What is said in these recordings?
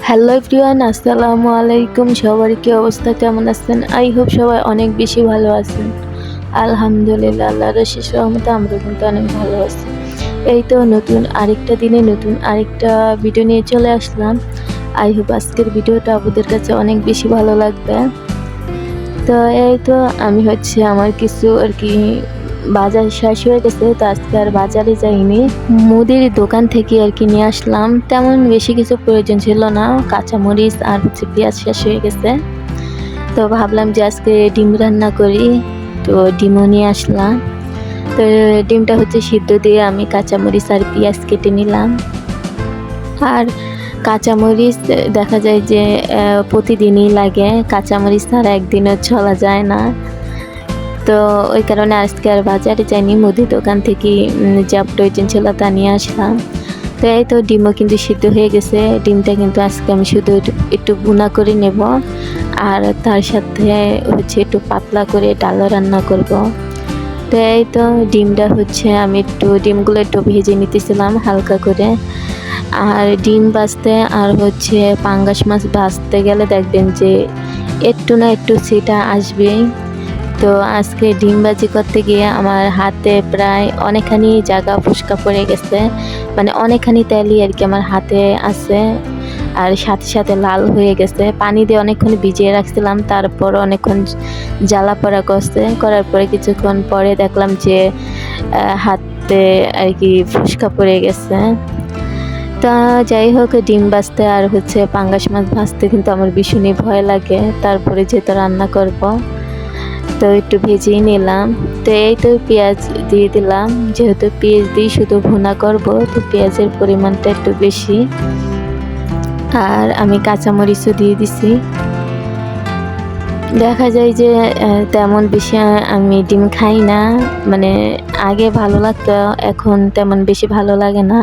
Hello everyone, আসসালামু আলাইকুম। সবার কি অবস্থা, কেমন আছেন? আই হোপ সবাই অনেক বেশি ভালো আছেন। আলহামদুলিল্লাহ, আল্লাহর অশেষ রহমতে আমরা কিন্তু অনেক ভালো আছি। এই তো নতুন আরেকটা দিনে নতুন আরেকটা ভিডিও নিয়ে চলে আসলাম। আই হোপ আজকের ভিডিওটা আপনাদের কাছে অনেক বেশি ভালো লাগবে। তো এই তো আমি আমার কিছু আর কি বাজার শেষ হয়ে গেছে, তো আজকে আর বাজারে যাইনি, মুদির দোকান থেকে আর কি নিয়ে আসলাম। তেমন বেশি কিছু প্রয়োজন ছিল না, কাঁচামরিচ আর পেঁয়াজ শেষ হয়ে গেছে, তো ভাবলাম যে আজকে ডিম রান্না করি, তো ডিমও নিয়ে আসলাম। তো ডিমটা সিদ্ধ দিয়ে আমি কাঁচামরিচ আর পেঁয়াজ কেটে নিলাম। আর কাঁচামরিচ দেখা যায় যে প্রতিদিনই লাগে, কাঁচামরিচ ছাড়া একদিনও চলা যায় না। তো ওই কারণে আজকে আর বাজারে যাইনি, মুদির দোকান থেকে যা প্রয়োজন ছিল তা নিয়ে আসলাম। তো এই তো ডিমও কিন্তু সিদ্ধ হয়ে গেছে। ডিমটা কিন্তু আজকে আমি শুধু একটু ভুনা করে নেব, আর তার সাথে একটু পাতলা করে ডালও রান্না করব। তো এই তো ডিমটা আমি ডিমগুলো একটু ভেজে নিতেছিলাম হালকা করে। আর ডিম ভাজতে আর পাঙ্গাস মাছ ভাজতে গেলে দেখবেন যে একটু না একটু ছিটা আসবেই। তো আজকে ডিম ভাজি করতে গিয়ে আমার হাতে প্রায় অনেকখানি জায়গা ফুসকা পড়ে গেছে, মানে অনেকখানি তেলই আর কি আমার হাতে আছে, আর সাথে সাথে লাল হয়ে গেছে। পানি দিয়ে অনেকক্ষণ ভিজিয়ে রাখছিলাম, তারপর অনেকক্ষণ জ্বালা পড়া করছে, করার পরে কিছুক্ষণ পরে দেখলাম যে হাতে আর কি ফুসকা পড়ে গেছে। তা যাই হোক, ডিম ভাজতে আর পাঙ্গাস মাছ ভাজতে কিন্তু আমার ভীষণই ভয় লাগে। তারপরে যেহেতু রান্না করব, তো একটু ভেজেই নিলাম। তো এই তো পেঁয়াজ দিয়ে দিলাম, যেহেতু পেঁয়াজ দিয়ে শুধু ভুনা করব, তো পেঁয়াজের পরিমাণটা একটু বেশি। আর আমি কাঁচামরিচও দিয়ে দিছি। দেখা যায় যে তেমন বেশি আমি ডিম খাই না, মানে আগে ভালো লাগতো, এখন তেমন বেশি ভালো লাগে না।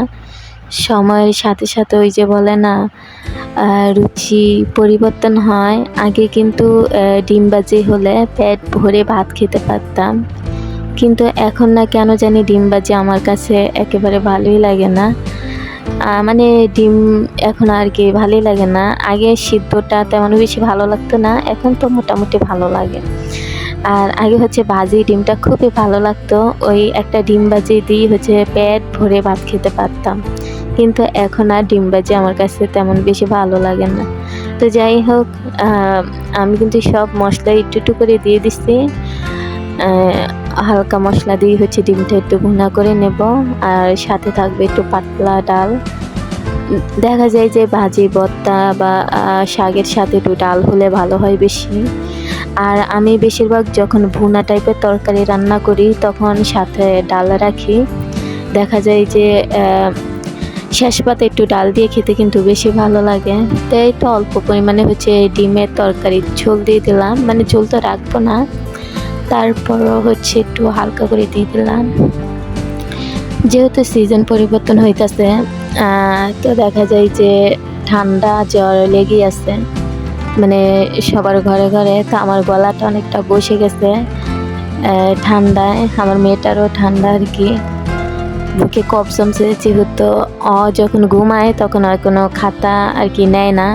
সময়ের সাথে সাথে ওই যে বলে না, রুচি পরিবর্তন হয়। আগে কিন্তু ডিম ভাজি হলে পেট ভরে ভাত খেতে পারতাম, কিন্তু এখন না কেন জানি ডিম ভাজি আমার কাছে একেবারে ভালোই লাগে না। মানে ডিম এখন আর কি ভালোই লাগে না। আগে সিদ্ধটা তেমন বেশি ভালো লাগতো না, এখন তো মোটামুটি ভালো লাগে। আর আগে ভাজি ডিমটা খুবই ভালো লাগতো, ওই একটা ডিম ভাজি দিয়ে পেট ভরে ভাত খেতে পারতাম, কিন্তু এখন আর ডিম ভাজি আমার কাছে তেমন বেশি ভালো লাগে না। তো যাই হোক, আমি কিন্তু সব মশলা একটু একটু করে দিয়ে দিচ্ছি। হালকা মশলা দিয়ে ডিমটা একটু ভুনা করে নেব, আর সাথে থাকবে একটু পাতলা ডাল। দেখা যায় যে ভাজি ভর্তা বা শাকের সাথে একটু ডাল হলে ভালো হয় বেশি। আর আমি বেশিরভাগ যখন ভুনা টাইপের তরকারি রান্না করি তখন সাথে ডাল রাখি। দেখা যায় যে শেষ পাতে একটু ডাল দিয়ে খেতে কিন্তু বেশি ভালো লাগে। তো এই তো অল্প পরিমাণে ডিমের তরকারির ঝোল দিয়ে দিলাম, মানে ঝোল তো রাখবো না, তারপরও একটু হালকা করে দিয়ে দিলাম। যেহেতু সিজন পরিবর্তন হইতেছে, তো দেখা যায় যে ঠান্ডা জ্বর লেগে আছে, মানে সবার ঘরে ঘরে। তো আমার গলাটা অনেকটা বসে গেছে ঠান্ডায়, আমার মেয়েটারও ঠান্ডা আর কি, বুকে কফ জমছে। যেহেতু যখন ঘুমায় তখন আর কোনো খাতা আর কি নেয় না।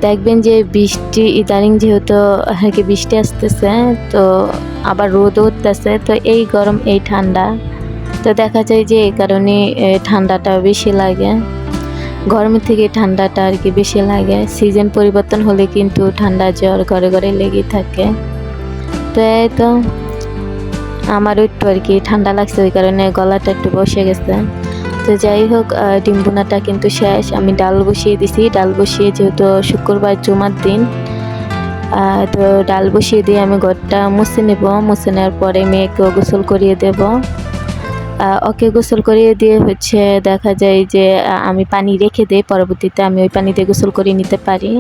দেখবেন যে বৃষ্টি ইদানিং যেহেতু আর কি বৃষ্টি আসতেছে, তো আবার রোদ উঠতেছে, তো এই গরম এই ঠান্ডা, তো দেখা যায় যে এই কারণে ঠান্ডাটা বেশি লাগে, গরমের থেকে ঠান্ডাটা আর কি বেশি লাগে। সিজন পরিবর্তন হলে কিন্তু ঠান্ডা জ্বর ঘরে ঘরে লেগে থাকে। তো এই তো আমারও একটু আর কি ঠান্ডা লাগছে, ওই কারণে গলাটা একটু বসে গেছে। তো যাই হোক, ডিম ভুনাটা কিন্তু শেষ। আমি ডাল বসিয়ে দিছি, ডাল বসিয়ে যেহেতু শুক্রবার জুমার দিন, তো ডাল বসিয়ে দিয়ে আমি ঘরটা মুছে নেব। মুছে নেওয়ার পরে মেয়েকেও গোসল করিয়ে দেব। ওকে গোসল করিয়ে দিয়ে দেখা যায় যে আমি পানি রেখে দিই, পরবর্তীতে আমি ওই পানি দিয়ে গোসল করিয়ে নিতে পারি।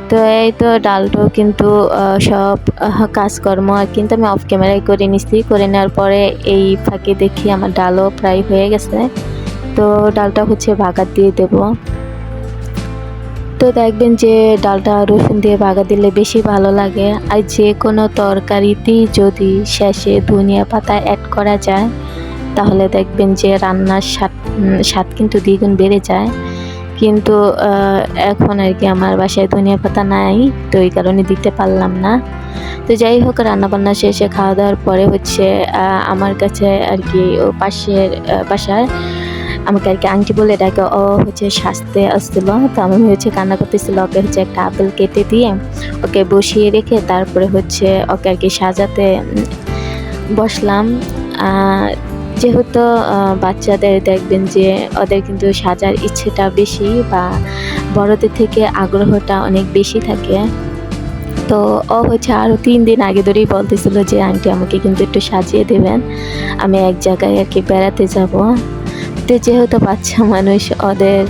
তো এই তো ডালটাও কিন্তু সব কাজকর্ম কিন্তু আমি অফ ক্যামেরায় করে নিছি। করে নেওয়ার পরে এই ফাঁকে দেখি আমার ডালও প্রায় হয়ে গেছে, তো ডালটা বাগার দিয়ে দেব। তো দেখবেন যে ডালটা রসুন দিয়ে বাগার দিলে বেশি ভালো লাগে। আর যে কোনো তরকারিতেই যদি শেষে ধনিয়া পাতা অ্যাড করা যায়, তাহলে দেখবেন যে রান্নার স্বাদ কিন্তু দ্বিগুণ বেড়ে যায়। কিন্তু এখন আর কি আমার বাসায় ধনিয়া পাতা নাই, তো এই কারণে দিতে পারলাম না। তো যাই হোক, রান্নাবান্না শেষে খাওয়া দাওয়ার পরে হচ্ছে আমার কাছে আর কি ও পাশের বাসার আমাকে আর কি আন্টি বলে ডাকে, ও হচ্ছে সাজতে আসছিল। তো আমি হচ্ছে কান্না করতেছিল, ওকে হচ্ছে একটা আপেল কেটে দিয়ে ওকে বসিয়ে রেখে তারপরে হচ্ছে ওকে আর কি সাজাতে বসলাম। যেহেতু বাচ্চাদের দেখবেন যে ওদের কিন্তু সাজার ইচ্ছেটা বেশি, বা বড়দের থেকে আগ্রহটা অনেক বেশি থাকে। তো ও হচ্ছে আরও 3 দিন আগে ধরেই বলতেছিল যে আন্টি আমাকে কিন্তু একটু সাজিয়ে দেবেন, আমি এক জায়গায় আর কি বেড়াতে যাব। তো যেহেতু বাচ্চা মানুষ, ওদের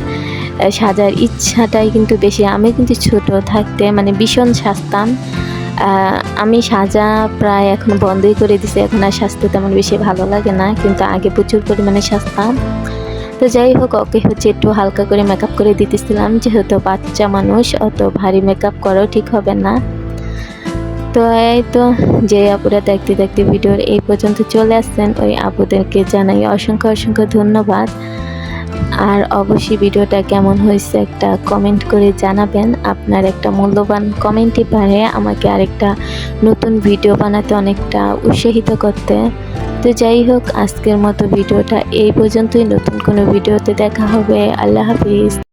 সাজার ইচ্ছাটাই কিন্তু বেশি। আমি কিন্তু ছোট থাকতে মানে ভীষণ সাজতাম। আমি সাজা প্রায় এখন বন্ধই করে দিছি, এখন আর সাজতে তেমন বেশি ভালো লাগে না, কিন্তু আগে প্রচুর পরিমাণে সাজতাম। তো যাই হোক, ওকে হচ্ছে একটু হালকা করে মেকআপ করে দিতেছিলাম, যেহেতু বাচ্চা মানুষ অত ভারী মেকআপ করাও ঠিক হবে না। তো এই তো, যে আপুরা দেখতে দেখতে ভিডিওর এই পর্যন্ত চলে আসছেন, ওই আপুদেরকে জানাই অসংখ্য অসংখ্য ধন্যবাদ। আর অবশ্যই ভিডিওটা কেমন হয়েছে একটা কমেন্ট করে জানাবেন। আপনার একটা মূল্যবান কমেন্টই পারে আমাকে আরেকটা নতুন ভিডিও বানাতে অনেকটা উৎসাহিত করতে। তো যাই হোক, আজকের মতো ভিডিওটা এই পর্যন্তই। নতুন কোনো ভিডিওতে দেখা হবে। আল্লাহ হাফিজ।